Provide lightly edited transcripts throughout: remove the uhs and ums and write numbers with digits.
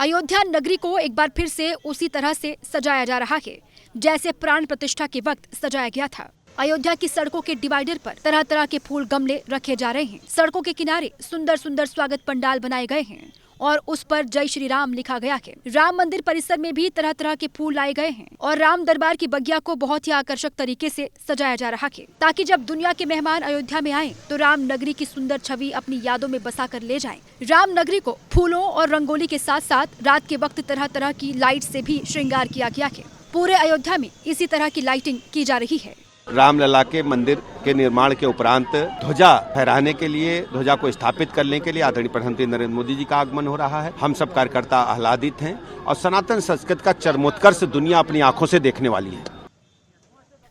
अयोध्या नगरी को एक बार फिर से उसी तरह से सजाया जा रहा है जैसे प्राण प्रतिष्ठा के वक्त सजाया गया था। अयोध्या की सड़कों के डिवाइडर पर तरह तरह के फूल गमले रखे जा रहे हैं। सड़कों के किनारे सुंदर सुंदर स्वागत पंडाल बनाए गए हैं और उस पर जय श्री राम लिखा गया है। राम मंदिर परिसर में भी तरह तरह के फूल लाए गए हैं और राम दरबार की बगिया को बहुत ही आकर्षक तरीके से सजाया जा रहा है, ताकि जब दुनिया के मेहमान अयोध्या में आएं तो राम नगरी की सुंदर छवि अपनी यादों में बसा कर ले जाएं। राम नगरी को फूलों और रंगोली के साथ साथ रात के वक्त तरह तरह की लाइट से भी श्रृंगार किया गया है। पूरे अयोध्या में इसी तरह की लाइटिंग की जा रही है। रामलला के मंदिर के निर्माण के उपरांत ध्वजा फहराने के लिए, ध्वजा को स्थापित करने के लिए आदरणीय प्रधानमंत्री नरेंद्र मोदी जी का आगमन हो रहा है। हम सब कार्यकर्ता आह्लादित हैं और सनातन संस्कृति का चरमोत्कर्ष दुनिया अपनी आंखों से देखने वाली है।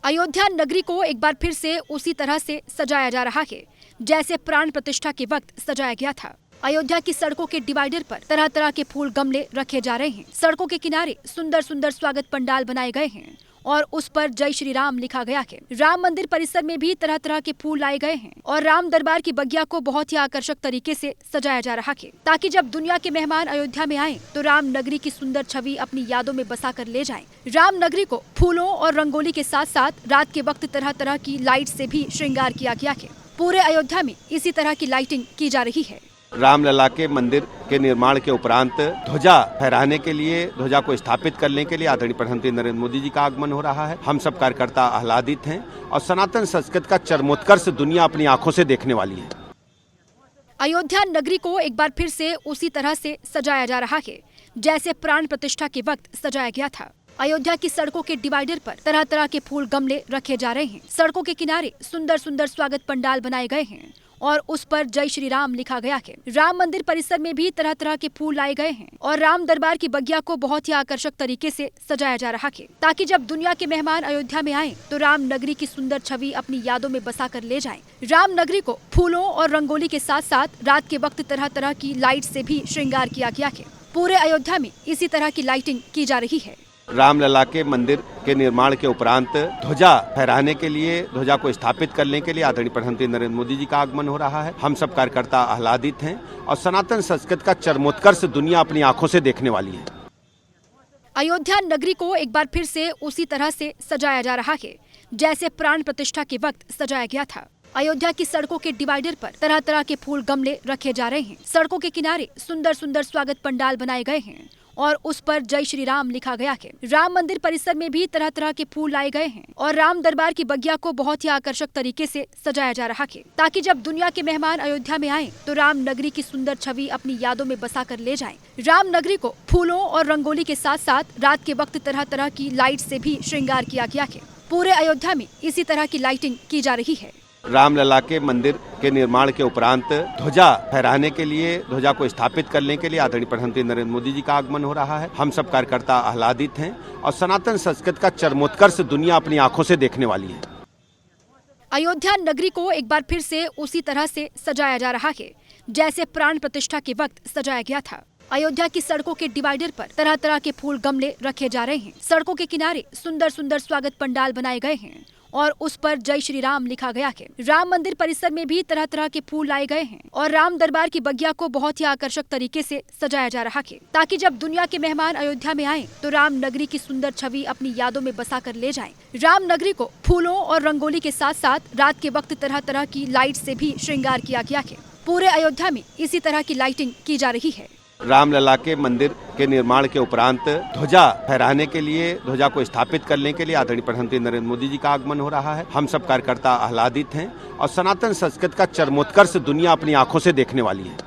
अयोध्या नगरी को एक बार फिर से उसी तरह से सजाया जा रहा है जैसे प्राण प्रतिष्ठा के वक्त सजाया गया था। अयोध्या की सड़कों के डिवाइडर पर तरह तरह के फूल गमले रखे जा रहे हैं। सड़कों के किनारे सुंदर सुंदर स्वागत पंडाल बनाए गए हैं और उस पर जय श्री राम लिखा गया है। राम मंदिर परिसर में भी तरह तरह के फूल लाए गए हैं और राम दरबार की बगिया को बहुत ही आकर्षक तरीके से सजाया जा रहा है, ताकि जब दुनिया के मेहमान अयोध्या में आएं तो राम नगरी की सुंदर छवि अपनी यादों में बसा कर ले जाएं। राम नगरी को फूलों और रंगोली के साथ साथ रात के वक्त तरह तरह की लाइट से भी श्रृंगार किया गया है। पूरे अयोध्या में इसी तरह की लाइटिंग की जा रही है। रामलला के मंदिर के निर्माण के उपरांत ध्वजा फहराने के लिए, ध्वजा को स्थापित करने के लिए आदरणीय प्रधानमंत्री नरेंद्र मोदी जी का आगमन हो रहा है। हम सब कार्यकर्ता आह्लादित हैं और सनातन संस्कृति का चरमोत्कर्ष दुनिया अपनी आंखों से देखने वाली है। अयोध्या नगरी को एक बार फिर से उसी तरह से सजाया जा रहा है जैसे प्राण प्रतिष्ठा के वक्त सजाया गया था। अयोध्या की सड़कों के डिवाइडर पर तरह तरह के फूल गमले रखे जा रहे हैं। सड़कों के किनारे सुंदर सुंदर स्वागत पंडाल बनाए गए हैं और उस पर जय श्री राम लिखा गया है। राम मंदिर परिसर में भी तरह तरह के फूल लाए गए हैं और राम दरबार की बगिया को बहुत ही आकर्षक तरीके से सजाया जा रहा है, ताकि जब दुनिया के मेहमान अयोध्या में आएं तो राम नगरी की सुंदर छवि अपनी यादों में बसा कर ले जाएं। राम नगरी को फूलों और रंगोली के साथ साथ रात के वक्त तरह तरह की लाइट से भी श्रृंगार किया गया है। पूरे अयोध्या में इसी तरह की लाइटिंग की जा रही है। रामलला के मंदिर के निर्माण के उपरांत ध्वजा फहराने के लिए, ध्वजा को स्थापित करने के लिए आदरणीय प्रधानमंत्री नरेंद्र मोदी जी का आगमन हो रहा है। हम सब कार्यकर्ता आह्लादित हैं और सनातन संस्कृति का चरमोत्कर्ष दुनिया अपनी आंखों से देखने वाली है। अयोध्या नगरी को एक बार फिर से उसी तरह से सजाया जा रहा है जैसे प्राण प्रतिष्ठा के वक्त सजाया गया था। अयोध्या की सड़कों के डिवाइडर पर तरह तरह के फूल गमले रखे जा रहे हैं। सड़कों के किनारे सुंदर सुंदर स्वागत पंडाल बनाए गए हैं और उस पर जय श्री राम लिखा गया है। राम मंदिर परिसर में भी तरह तरह के फूल लाए गए हैं और राम दरबार की बगिया को बहुत ही आकर्षक तरीके से सजाया जा रहा है, ताकि जब दुनिया के मेहमान अयोध्या में आएं तो राम नगरी की सुंदर छवि अपनी यादों में बसा कर ले जाएं। राम नगरी को फूलों और रंगोली के साथ साथ रात के वक्त तरह तरह की लाइट से भी श्रृंगार किया गया है। पूरे अयोध्या में इसी तरह की लाइटिंग की जा रही है। रामलला के मंदिर के निर्माण के उपरांत ध्वजा फहराने के लिए, ध्वजा को स्थापित करने के लिए आदरणीय प्रधानमंत्री नरेंद्र मोदी जी का आगमन हो रहा है। हम सब कार्यकर्ता आह्लादित हैं और सनातन संस्कृति का चरमोत्कर्ष दुनिया अपनी आंखों से देखने वाली है। अयोध्या नगरी को एक बार फिर से उसी तरह से सजाया जा रहा है जैसे प्राण प्रतिष्ठा के वक्त सजाया गया था। अयोध्या की सड़कों के डिवाइडर पर तरह तरह के फूल गमले रखे जा रहे हैं। सड़कों के किनारे सुंदर सुंदर स्वागत पंडाल बनाए गए हैं और उस पर जय श्री राम लिखा गया है। राम मंदिर परिसर में भी तरह तरह के फूल लाए गए हैं और राम दरबार की बगिया को बहुत ही आकर्षक तरीके से सजाया जा रहा है, ताकि जब दुनिया के मेहमान अयोध्या में आएं तो राम नगरी की सुंदर छवि अपनी यादों में बसा कर ले जाएं। राम नगरी को फूलों और रंगोली के साथ साथ रात के वक्त तरह तरह की लाइट से भी श्रृंगार किया गया है। पूरे अयोध्या में इसी तरह की लाइटिंग की जा रही है। रामलला के मंदिर के निर्माण के उपरांत ध्वजा फहराने के लिए, ध्वजा को स्थापित करने के लिए आदरणीय प्रधानमंत्री नरेंद्र मोदी जी का आगमन हो रहा है। हम सब कार्यकर्ता आह्लादित हैं और सनातन संस्कृति का चरमोत्कर्ष दुनिया अपनी आंखों से देखने वाली है।